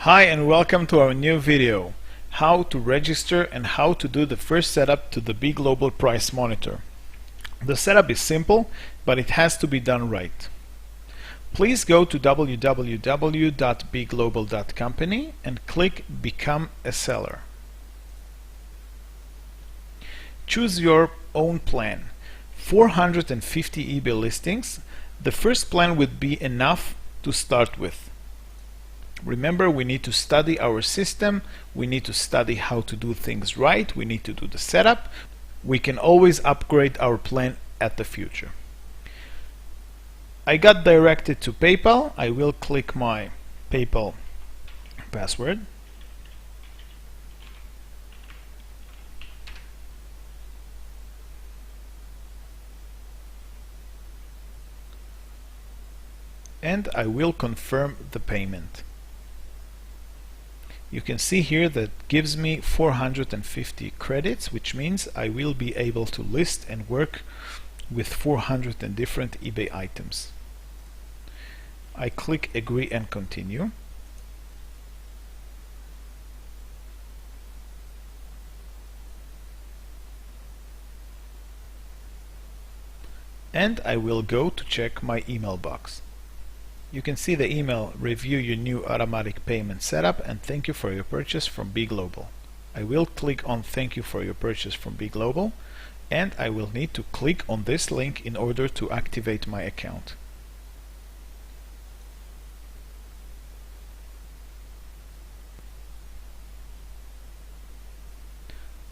Hi and welcome to our new video, how to register and how to do the first setup to the BeGlobal price monitor. The setup is simple, but it has to be done right. Please go to www.beglobal.company and click Become a Seller. Choose your own plan. 450 eBay listings. The first plan would be enough to start with. Remember, we need to study our system, we need to study how to do things right, we need to do the setup. We can always upgrade our plan at the future. I got directed to PayPal. I will click my PayPal password. And I will confirm the payment. You can see here that gives me 450 credits, which means I will be able to list and work with 400 and different eBay items. I click Agree and Continue. And I will go to check my email box. You can see the email, review your new automatic payment setup and thank you for your purchase from BeGlobal. I will click on thank you for your purchase from BeGlobal and I will need to click on this link in order to activate my account.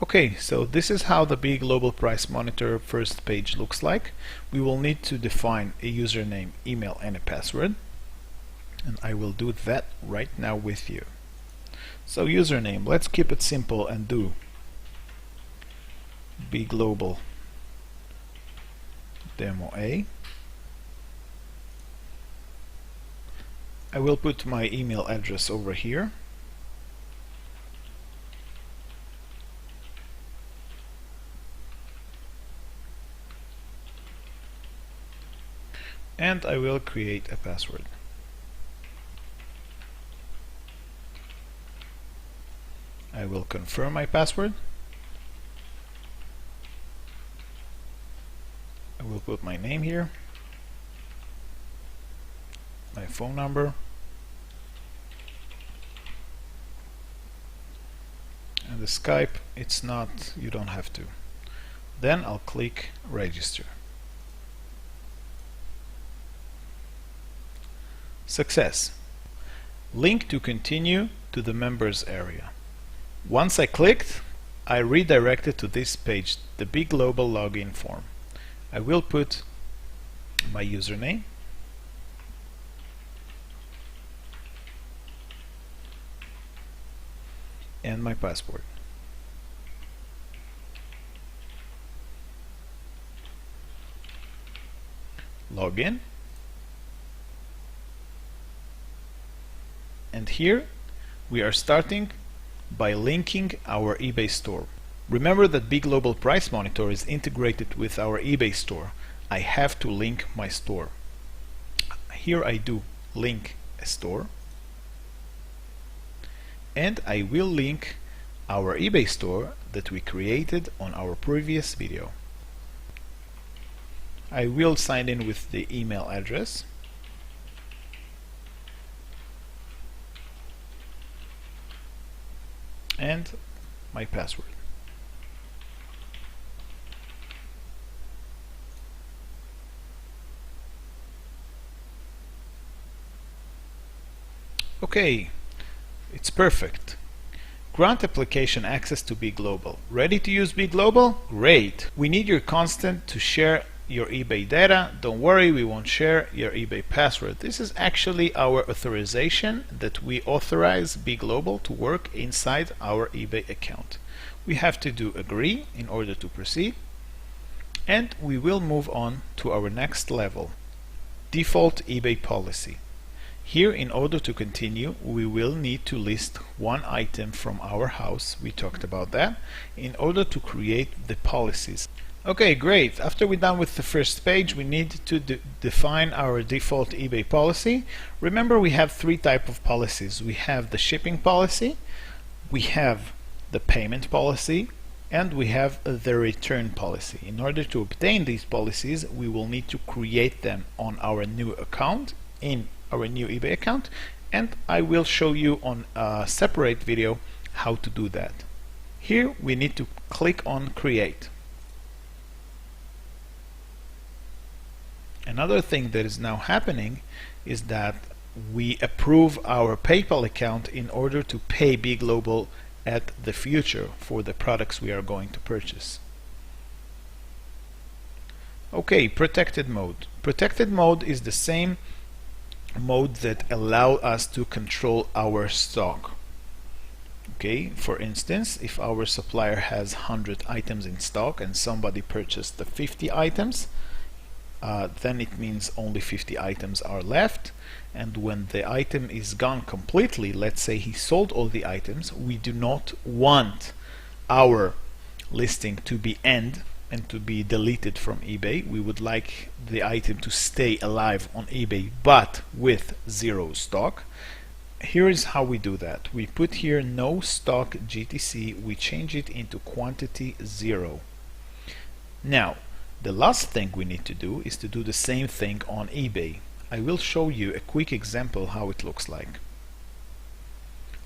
Okay, so this is how the BeGlobal Price Monitor first page looks like. We will need to define a username, email and a password. And I will do that right now with you. So username, let's keep it simple and do BeGlobal Demo A. I will put my email address over here. And I will create a password. I will confirm my password. I will put my name here, my phone number, and the Skype, it's not, you don't have to. Then I'll click Register. Success. Link to continue to the members area. Once I clicked, I redirected to this page, the BeGlobal login form. I will put my username and my password. Login. And here we are starting by linking our eBay store. Remember that BeGlobal Price Monitor is integrated with our eBay store. I have to link my store. Here I do link a store. And I will link our eBay store that we created on our previous video. I will sign in with the email address. And my password. Okay, it's perfect. Grant application access to BeGlobal. Ready to use BeGlobal? Great! We need your consent to share your eBay data. Don't worry, we won't share your eBay password. This is actually our authorization that we authorize BeGlobal to work inside our eBay account. We have to do agree in order to proceed, and we will move on to our next level, default eBay policy. Here, in order to continue, we will need to list one item from our house. We talked about that in order to create the policies. Okay, great. After we're done with the first page, we need to define our default eBay policy. Remember, we have three types of policies. We have the shipping policy, we have the payment policy, and we have the return policy. In order to obtain these policies, we will need to create them on our new account, in our new eBay account, and I will show you on a separate video how to do that. Here we need to click on Create. Another thing that is now happening is that we approve our PayPal account in order to pay BeGlobal at the future for the products we are going to purchase. Okay, protected mode. Protected mode is the same mode that allow us to control our stock. Okay, for instance, if our supplier has 100 items in stock and somebody purchased the 50 items, then it means only 50 items are left, and when the item is gone completely, let's say he sold all the items, we do not want our listing to be end and to be deleted from eBay. We would like the item to stay alive on eBay but with zero stock. Here is how we do that. We put here no stock GTC, we change it into quantity 0. Now the last thing we need to do is to do the same thing on eBay. I will show you a quick example how it looks like.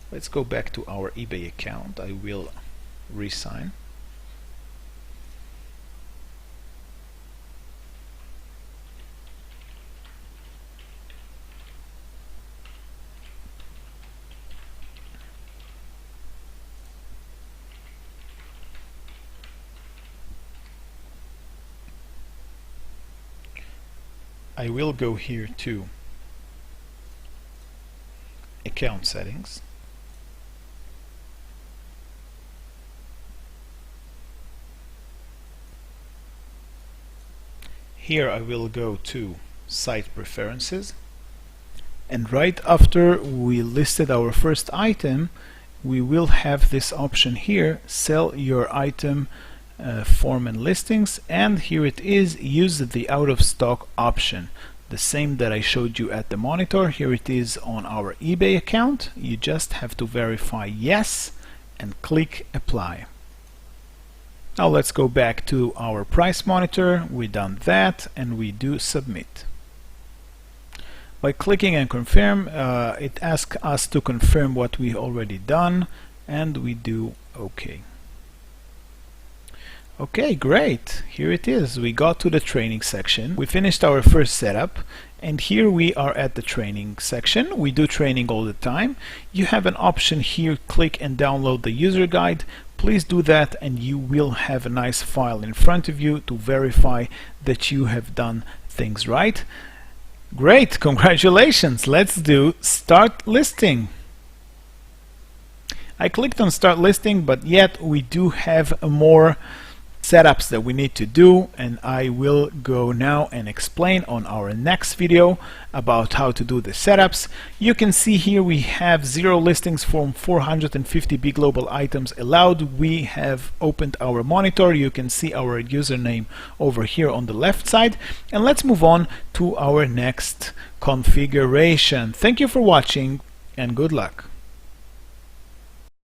Let's go back to our eBay account. I will re-sign. I will go here to account settings. Here I will go to site preferences, and right after we listed our first item, we will have this option here, sell your item form and listings, and here it is, use the out of stock option, the same that I showed you at the monitor. Here it is on our eBay account. You just have to verify yes and click apply. Now let's go back to our price monitor. We done that and we do submit. By clicking and confirm, it asks us to confirm what we already done, and we do OK. Okay, great. Here it is. We got to the training section. We finished our first setup, and here we are at the training section. We do training all the time. You have an option here, click and download the user guide. Please do that and you will have a nice file in front of you to verify that you have done things right. Great, congratulations. Let's do start listing. I clicked on start listing, but yet we do have more setups that we need to do, and I will go now and explain on our next video about how to do the setups. You can see here we have 0 listings from 450 BeGlobal items allowed. We have opened our monitor. You can see our username over here on the left side, and let's move on to our next configuration. Thank you for watching and good luck.